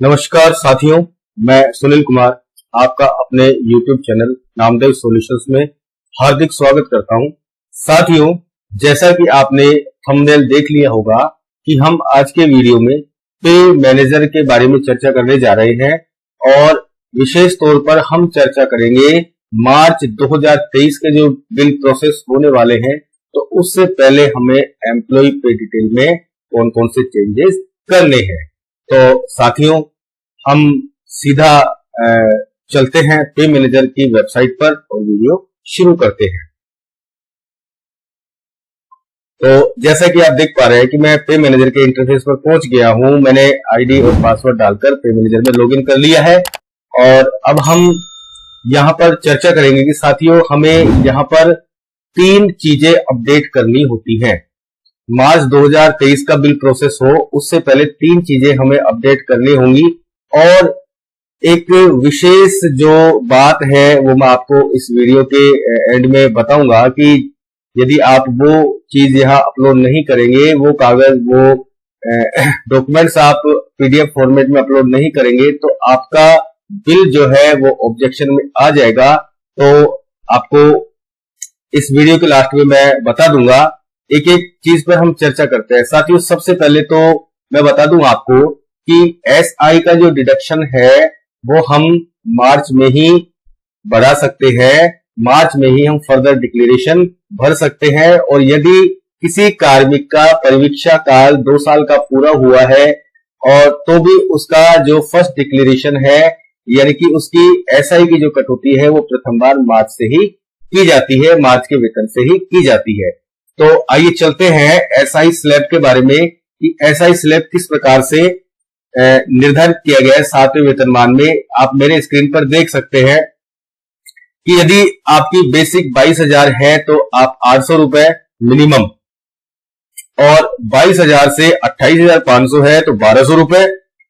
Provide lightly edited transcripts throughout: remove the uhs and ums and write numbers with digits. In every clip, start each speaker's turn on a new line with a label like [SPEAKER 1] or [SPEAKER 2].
[SPEAKER 1] नमस्कार साथियों, मैं सुनील कुमार आपका अपने YouTube चैनल नामदेव सॉल्यूशंस में हार्दिक स्वागत करता हूं। साथियों, जैसा कि आपने थंबनेल देख लिया होगा कि हम आज के वीडियो में पे मैनेजर के बारे में चर्चा करने जा रहे हैं और विशेष तौर पर हम चर्चा करेंगे मार्च 2023 के जो बिल प्रोसेस होने वाले हैं, तो उससे पहले हमें एम्प्लॉय पे डिटेल में कौन कौन से चेंजेस करने हैं। तो साथियों, हम सीधा चलते हैं पे मैनेजर की वेबसाइट पर और वीडियो शुरू करते हैं। तो जैसा कि आप देख पा रहे हैं कि मैं पे मैनेजर के इंटरफेस पर पहुंच गया हूं। मैंने आईडी और पासवर्ड डालकर पे मैनेजर में लॉगिन कर लिया है और अब हम यहां पर चर्चा करेंगे कि साथियों, हमें यहां पर 3 चीजें अपडेट करनी होती हैं। मार्च 2023 का बिल प्रोसेस हो उससे पहले 3 चीजें हमें अपडेट करनी होंगी और एक विशेष जो बात है वो मैं आपको इस वीडियो के एंड में बताऊंगा कि यदि आप वो चीज यहाँ अपलोड नहीं करेंगे, वो कागज, वो डॉक्यूमेंट्स आप पीडीएफ फॉर्मेट में अपलोड नहीं करेंगे, तो आपका बिल जो है वो ऑब्जेक्शन में आ जाएगा। तो आपको इस वीडियो के लास्ट में मैं बता दूंगा। एक एक चीज पर हम चर्चा करते हैं। साथियों, सबसे पहले तो मैं बता दूं आपको कि एसआई का जो डिडक्शन है वो हम मार्च में ही बढ़ा सकते हैं, मार्च में ही हम फर्दर डिक्लेरेशन भर सकते हैं। और यदि किसी कार्मिक का परिवीक्षा काल 2 साल का पूरा हुआ है और तो भी उसका जो फर्स्ट डिक्लेरेशन है, यानी कि उसकी एसआई की जो कटौती है वो प्रथम बार मार्च से ही की जाती है, मार्च के वेतन से ही की जाती है। तो आइए चलते हैं एसआई स्लैब के बारे में कि एसआई स्लैब किस प्रकार से निर्धारित किया गया है 7वें वेतनमान में। आप मेरे स्क्रीन पर देख सकते हैं कि यदि आपकी बेसिक 22,000 है तो आप 800 रुपए मिनिमम, और 22,000 से 28,500 है तो 1,200 रुपए,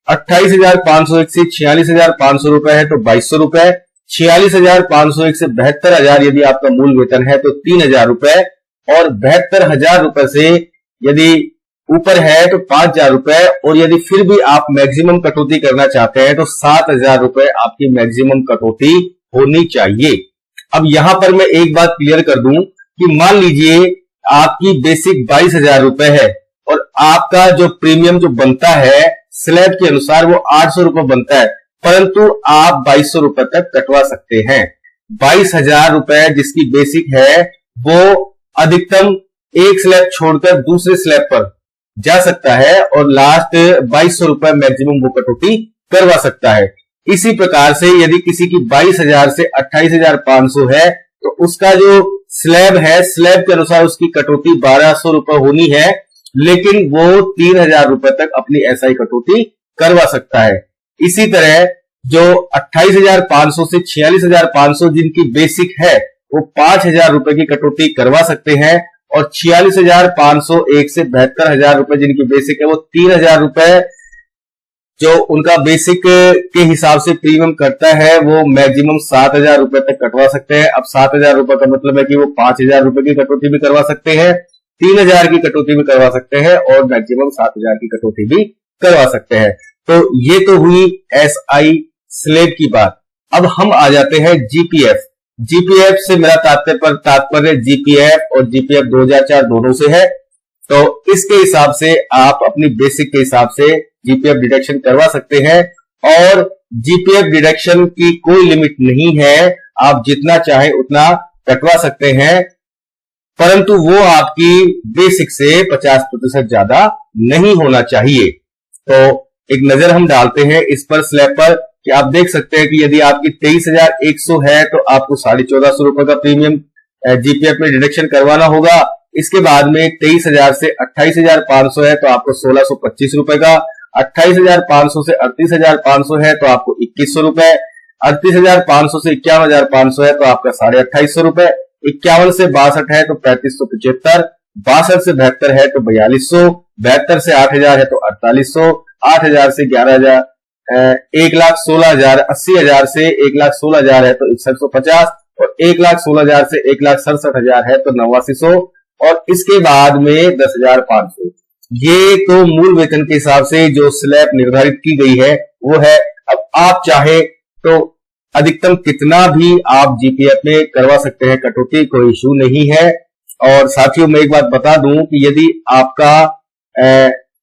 [SPEAKER 1] 28,501 से 46,500 रुपए है तो 2,200 रुपए, 46,501 से 72,000 यदि आपका मूल वेतन है तो 3,000 रुपए, और 72,000 रुपए से यदि ऊपर है तो 5,000 रुपए, और यदि फिर भी आप मैक्सिमम कटौती करना चाहते हैं तो 7,000 रुपए आपकी मैक्सिमम कटौती होनी चाहिए। अब यहां पर मैं एक बात क्लियर कर दूं कि मान लीजिए आपकी बेसिक 22,000 रुपए है और आपका जो प्रीमियम जो बनता है स्लैब के अनुसार वो 800 रुपए बनता है, परंतु आप 2,200 रुपए तक कटवा सकते हैं। 22,000 रुपए जिसकी बेसिक है वो अधिकतम एक स्लैब छोड़कर दूसरे स्लैब पर जा सकता है और लास्ट 2,200 रुपए मैक्सिमम वो कटौती करवा सकता है। इसी प्रकार से यदि किसी की 22,000 से 28,500 है तो उसका जो स्लैब है, स्लैब के अनुसार उसकी कटौती 1,200 रुपए होनी है, लेकिन वो 3,000 रुपए तक अपनी एसआई कटौती करवा सकता है। इसी तरह जो 28,500 से 46,500 जिनकी बेसिक है वो 5,000 रुपए की कटौती करवा सकते हैं, और 46,501 से 72,000 रुपए जिनकी बेसिक है वो 3,000 रुपए जो उनका बेसिक के हिसाब से प्रीमियम करता है वो मैक्सिमम 7,000 रुपए तक कटवा सकते हैं। अब 7,000 रुपए का मतलब है कि वो 5,000 रुपए की कटौती भी करवा सकते हैं, 3,000 की कटौती भी करवा सकते हैं और मैक्सिमम 7,000 की कटौती भी करवा सकते हैं। तो ये तो हुई एसआई स्लैब की बात। अब हम आ जाते हैं जीपीएफ। जीपीएफ से मेरा तात्पर्य जीपीएफ और जीपीएफ 2004 दोनों से है। तो इसके हिसाब से आप अपनी बेसिक के हिसाब से जीपीएफ डिडक्शन करवा सकते हैं और जीपीएफ डिडक्शन की कोई लिमिट नहीं है, आप जितना चाहे उतना कटवा सकते हैं, परंतु वो आपकी बेसिक से 50% ज्यादा नहीं होना चाहिए। तो एक नजर हम डालते हैं इस पर स्लैब पर कि आप देख सकते हैं कि यदि आपकी 23,100 है तो आपको 1450 रुपए का प्रीमियम जीपीएफ में डिडक्शन करवाना होगा। इसके बाद में 23,000 से 28,500 है तो आपको 1,625 रुपए का, 28,500 से 38,500 है तो आपको 2,100 रुपए, 38,500 से 51,500 है तो आपका 2,850 रुपए, 51 से 62 है तो 3,575, 62 से 72 है तो 4,200, 72 से 8,000 है तो 4,800, 8,000 से 11,000, 1,16,000, 80,000 से 1,16,000 है तो 6150, और 1,16,000 से 1,67,000 है तो 8900, और इसके बाद में 10,500। ये तो मूल वेतन के हिसाब से जो स्लैब निर्धारित की गई है वो है। अब आप चाहे तो अधिकतम कितना भी आप जीपीएफ में करवा सकते हैं कटौती, कोई इशू नहीं है। और साथियों मैं एक बात बता दूं कि यदि आपका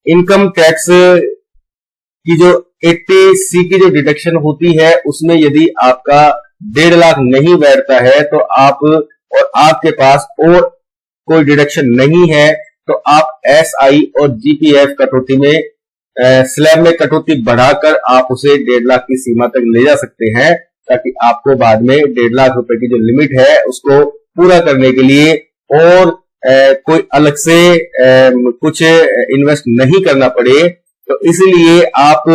[SPEAKER 1] इनकम टैक्स की जो 80C की जो डिडक्शन होती है उसमें यदि आपका 1.5 लाख नहीं बैठता है तो आप और आपके पास और कोई डिडक्शन नहीं है तो आप एसआई और जीपीएफ कटौती में स्लैब में कटौती बढ़ाकर आप उसे 1.5 लाख की सीमा तक ले जा सकते हैं, ताकि आपको बाद में 1.5 लाख रुपए की जो लिमिट है उसको पूरा करने के लिए और कोई अलग से कुछ इन्वेस्ट नहीं करना पड़े। तो इसलिए आप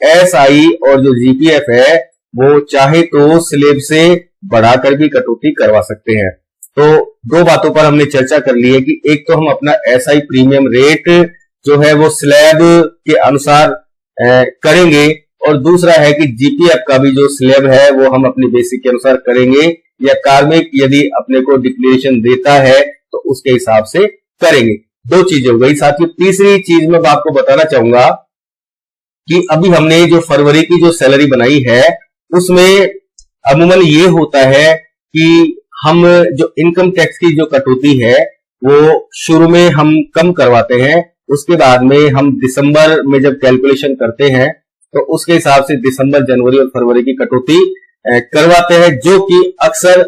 [SPEAKER 1] एसआई और जो जीपीएफ है वो चाहे तो स्लैब से बढ़ाकर भी कटौती करवा सकते हैं। तो दो बातों पर हमने चर्चा कर ली है कि एक तो हम अपना एसआई प्रीमियम रेट जो है वो स्लैब के अनुसार करेंगे, और दूसरा है कि जीपीएफ का भी जो स्लैब है वो हम अपनी बेसिक के अनुसार करेंगे, या कार्मिक यदि अपने को डिक्लेरेशन देता है तो उसके हिसाब से करेंगे। दो चीजें हो गई। साथियों तीसरी चीज मैं आपको बताना चाहूंगा कि अभी हमने जो फरवरी की जो सैलरी बनाई है उसमें अमूमन ये होता है कि हम जो इनकम टैक्स की जो कटौती है वो शुरू में हम कम करवाते हैं, उसके बाद में हम दिसंबर में जब कैलकुलेशन करते हैं तो उसके हिसाब से दिसंबर, जनवरी और फरवरी की कटौती करवाते हैं, जो कि अक्सर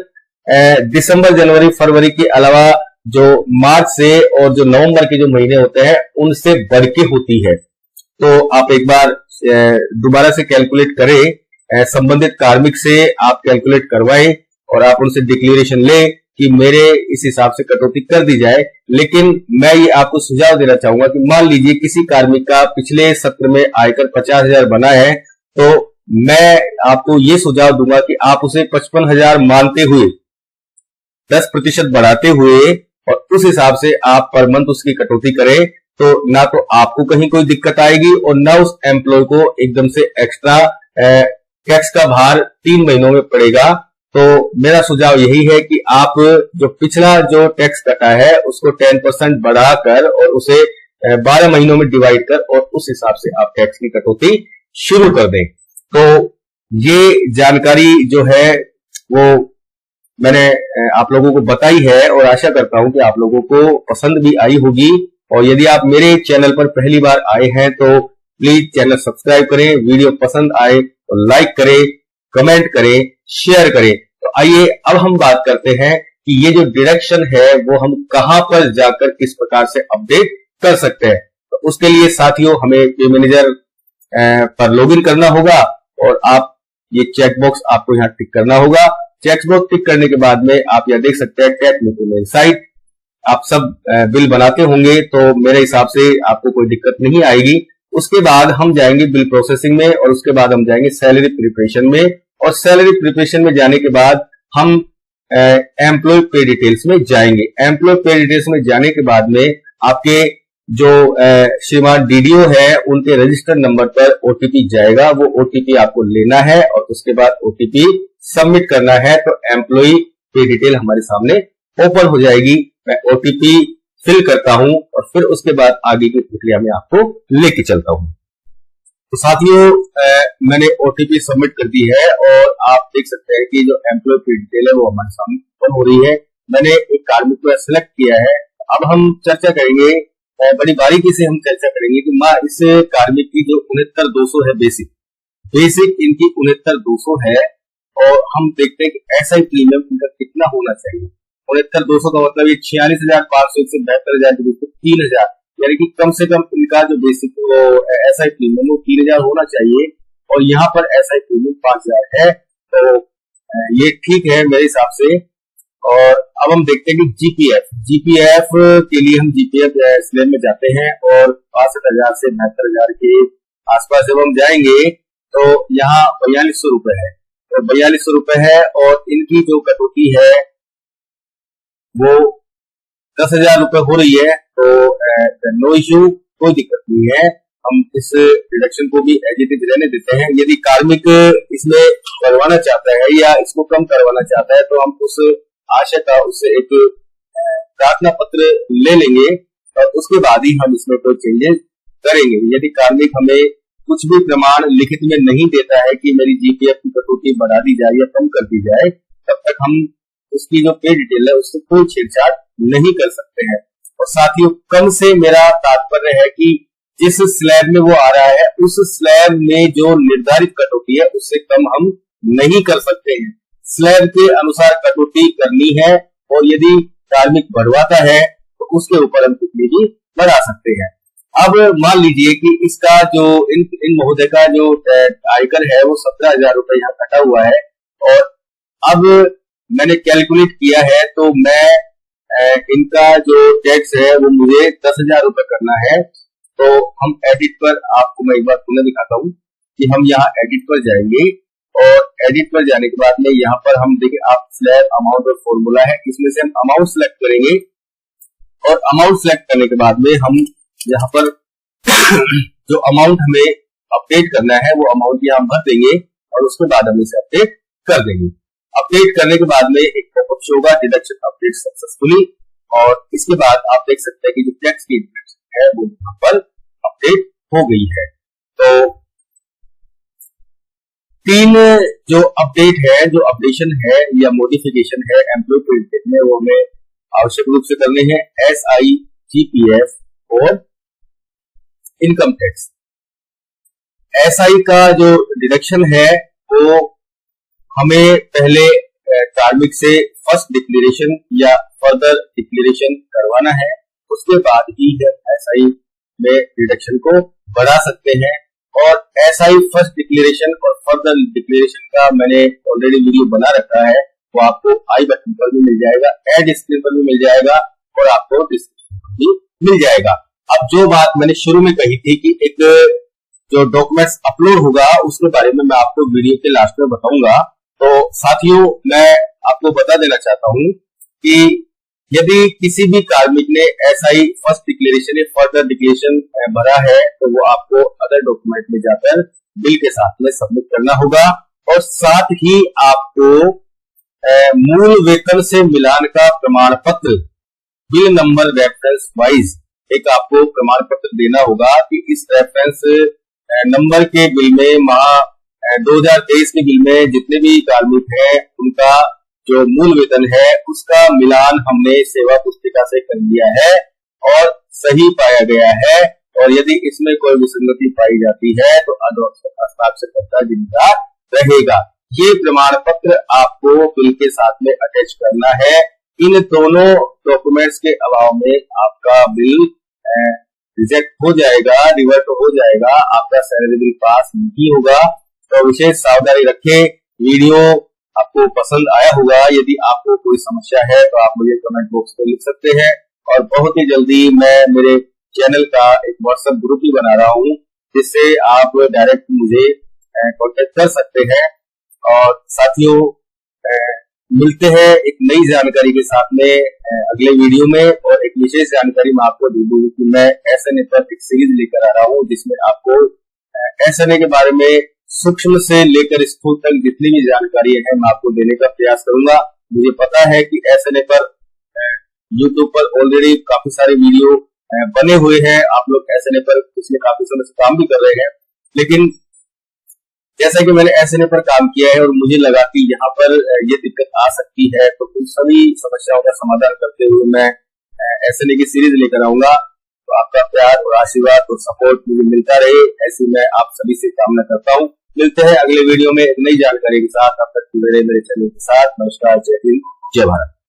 [SPEAKER 1] दिसंबर, जनवरी, फरवरी के अलावा जो मार्च से और जो नवंबर के जो महीने होते हैं उनसे बढ़ के होती है। तो आप एक बार दोबारा से कैलकुलेट करें, संबंधित कार्मिक से आप कैलकुलेट करवाएं और आप उनसे डिक्लेरेशन लें कि मेरे इस हिसाब से कटौती कर दी जाए। लेकिन मैं ये आपको सुझाव देना चाहूंगा कि मान लीजिए किसी कार्मिक का पिछले सत्र में आयकर 50,000 बना है, तो मैं आपको ये सुझाव दूंगा कि आप उसे 55,000 मानते हुए 10% बढ़ाते हुए और उस हिसाब से आप पर मंथ उसकी कटौती करें, तो ना तो आपको कहीं कोई दिक्कत आएगी और ना उस एम्प्लॉय को एकदम से एक्स्ट्रा टैक्स का भार 3 महीनों में पड़ेगा। तो मेरा सुझाव यही है कि आप जो पिछला जो टैक्स कटा है उसको 10% बढ़ाकर और उसे 12 महीनों में डिवाइड कर और उस हिसाब से आप टैक्स की कटौती शुरू कर दें। तो ये जानकारी जो है वो मैंने आप लोगों को बताई है और आशा करता हूं कि आप लोगों को पसंद भी आई होगी। और यदि आप मेरे चैनल पर पहली बार आए हैं तो प्लीज चैनल सब्सक्राइब करें, वीडियो पसंद आए तो लाइक करें, कमेंट करें, शेयर करें। तो आइए अब हम बात करते हैं कि ये जो डिडक्शन है वो हम कहां पर जाकर किस प्रकार से अपडेट कर सकते हैं। तो उसके लिए साथियों हमें पे मैनेजर पर लॉगिन करना होगा और आप ये चेकबॉक्स आपको यहाँ टिक करना होगा। चेकबॉक्स टिक करने के बाद में आप यह देख सकते हैं टैप में पेमेंट साइट। आप सब बिल बनाते होंगे तो मेरे हिसाब से आपको कोई दिक्कत नहीं आएगी। उसके बाद हम जाएंगे बिल प्रोसेसिंग में और उसके बाद हम जाएंगे सैलरी प्रिपरेशन में, और सैलरी प्रिपरेशन में जाने के बाद हम एम्प्लॉय पे डिटेल्स में जाएंगे। एम्प्लॉय पे डिटेल्स में जाने के बाद में आपके जो श्रीमान डीडीओ है उनके रजिस्टर्ड नंबर पर ओटीपी जाएगा, वो ओटीपी आपको लेना है और उसके बाद ओटीपी सबमिट करना है। तो एम्प्लॉय पे डिटेल हमारे सामने ओपन हो जाएगी। मैं ओटीपी फिल करता हूं और फिर उसके बाद आगे की प्रक्रिया में आपको लेके चलता हूं। तो साथियों मैंने ओटीपी सबमिट कर दी है और आप देख सकते हैं कि जो एम्प्लॉय पे डिटेल है वो हमारे सामने ओपन हो रही है। मैंने एक कार्मिक को सेलेक्ट किया है। अब हम चर्चा करेंगे, बड़ी बारीकी से हम चर्चा करेंगे कि माँ इस कार्मिक की जो 69,200 है बेसिक इनकी 69,200 है, और हम देखते हैं कि एसआई प्रीमियम इनका कितना होना चाहिए। 69,200 का मतलब ये 46,500 से 72,000 के बीच 3,000, यानी कि कम से कम इनका जो बेसिक एसआई प्रीमियम वो 3,000 होना चाहिए, और यहाँ पर एसआई प्रीमियम 5,000 है। तो ये ठीक है मेरे हिसाब से। और अब हम देखते हैं कि जीपीएफ के लिए हम जीपीएफ स्लैब में जाते हैं और 62,000 से 72,000 के आसपास जब हम जाएंगे तो यहाँ 4,200 रुपए है, तो 4,200 रुपए है, और इनकी जो कटौती है वो 10,000 रुपए हो रही है। तो नो इश्यू, कोई दिक्कत नहीं है, हम इस रिडक्शन को भी एज इट इज रहने देते हैं। यदि कार्मिक इसमें करवाना चाहता है या इसको कम करवाना चाहता है तो हम उस आशय का उससे एक प्रार्थना पत्र ले लेंगे और उसके बाद ही हम इसमें कोई चेंजेस करेंगे। यदि कार्मिक हमें कुछ भी प्रमाण लिखित में नहीं देता है कि मेरी जीपीएफ की कटौती बढ़ा दी जाए या कम कर दी जाए, तब तक हम उसकी जो पे डिटेल है उससे कोई छेड़छाड़ नहीं कर सकते हैं। और साथियों, कम से मेरा तात्पर्य है कि जिस स्लैब में वो आ रहा है उस स्लैब में जो निर्धारित कटौती है उससे कम हम नहीं कर सकते हैं। स्लैब के अनुसार कटौती करनी है और यदि कार्मिक बढ़वाता है तो उसके ऊपर हम कितनी भी बढ़ा सकते हैं। अब मान लीजिए कि इसका जो इन महोदय का जो आयकर है वो 17,000 रुपए यहाँ कटा हुआ है और अब मैंने कैलकुलेट किया है तो मैं इनका जो टैक्स है वो मुझे 10,000 रुपए करना है। तो हम एडिट पर, आपको मैं एक बार पुनः दिखाता हूँ कि हम यहाँ एडिट पर जाएंगे और एडिट पर जाने के बाद में यहाँ पर हम देखिए आप स्लैब अमाउंट और फॉर्मूला है, इसमें से हम अमाउंट सेलेक्ट करेंगे और अमाउंट सेलेक्ट करने के बाद में हम यहाँ पर जो अमाउंट हमें अपडेट करना है वो अमाउंट यहाँ भर देंगे और उसके बाद हम इसे अपडेट कर देंगे। अपडेट करने के बाद में एक पॉपअप शो होगा, डिडक्शन अपडेट सक्सेसफुली, और इसके बाद आप देख सकते हैं कि जो टैक्स की डिडक्शन है वो यहाँ पर अपडेट हो गई है। तो 3 जो अपडेट है, जो अपडेशन है या मॉडिफिकेशन है एम्प्लॉय क्रेडिट में, वो हमें आवश्यक रूप से करने हैं। SI, GPF और इनकम टैक्स। SI का जो डिडक्शन है वो हमें पहले कार्मिक से फर्स्ट डिक्लेरेशन या फर्दर डिक्लेरेशन करवाना है, उसके बाद ही SI में डिडक्शन को बढ़ा सकते हैं। और SI फर्स्ट डिक्लेरेशन और फर्दर डिक्लेरेशन का मैंने ऑलरेडी वीडियो बना रखा है, वो आपको आई बटन पर भी मिल जाएगा, एड स्क्रीन पर भी मिल जाएगा और आपको डिस्क्रिप्शन पर भी मिल जाएगा। अब जो बात मैंने शुरू में कही थी कि एक जो डॉक्यूमेंट्स अपलोड होगा उसके बारे में मैं आपको वीडियो के लास्ट में बताऊंगा। तो साथियों, मैं आपको बता देना चाहता हूं कि यदि किसी भी कार्मिक ने SI फर्स्ट डिक्लेरेशन या फर्दर डिक्लेरेशन भरा है तो वो आपको अदर डॉक्यूमेंट में जाकर बिल के साथ में सबमिट करना होगा और साथ ही आपको मूल वेतन से मिलान का प्रमाण पत्र, बिल नंबर रेफरेंस वाइज एक आपको प्रमाण पत्र देना होगा कि इस रेफरेंस नंबर के बिल में 2023 के बिल में जितने भी कार्मिक हैं उनका जो मूल वेतन है उसका मिलान हमने सेवा पुस्तिका से कर लिया है और सही पाया गया है, और यदि इसमें कोई विसंगति पाई जाती है तो आवश्यकता जिम्मेदार रहेगा। ये प्रमाण पत्र आपको बिल के साथ में अटैच करना है। इन दोनों डॉक्यूमेंट्स के अभाव में आपका बिल रिजेक्ट हो जाएगा, रिवर्ट हो जाएगा, आपका सैलरी बिल पास नहीं होगा। तो विशेष सावधानी रखें। वीडियो आपको पसंद आया होगा, यदि आपको कोई समस्या है तो आप मुझे कमेंट बॉक्स में लिख सकते हैं और बहुत ही जल्दी मैं मेरे चैनल का एक व्हाट्सएप ग्रुप भी बना रहा हूं जिससे आप डायरेक्ट मुझे कांटेक्ट कर सकते हैं। और साथियों, मिलते हैं एक नई जानकारी के साथ में अगले वीडियो में, और एक विशेष जानकारी मैं आपको दे दूं कि मैं SNA पर एक सीरीज लेकर आ रहा हूं जिसमें आपको SNA के बारे में सूक्ष्म से लेकर स्थूल तक जितनी भी जानकारी है मैं आपको देने का प्रयास करूंगा। मुझे पता है कि SNA पर YouTube पर ऑलरेडी काफी सारे वीडियो बने हुए हैं, आप लोग SNA पर पिछले काफी समय से काम भी कर रहे हैं, लेकिन जैसा कि मैंने SNA पर काम किया है और मुझे लगा कि यहाँ पर ये दिक्कत आ सकती है, तो उन सभी समस्याओं का समाधान करते हुए मैं SNA की सीरीज लेकर आऊंगा। तो आपका प्यार और आशीर्वाद और सपोर्ट मुझे मिलता रहे, ऐसी मैं आप सभी से कामना करता हूँ। मिलते हैं अगले वीडियो में एक नई जानकारी के साथ, तब तक मेरे चैनल के साथ। नमस्कार, जय हिंद, जय भारत।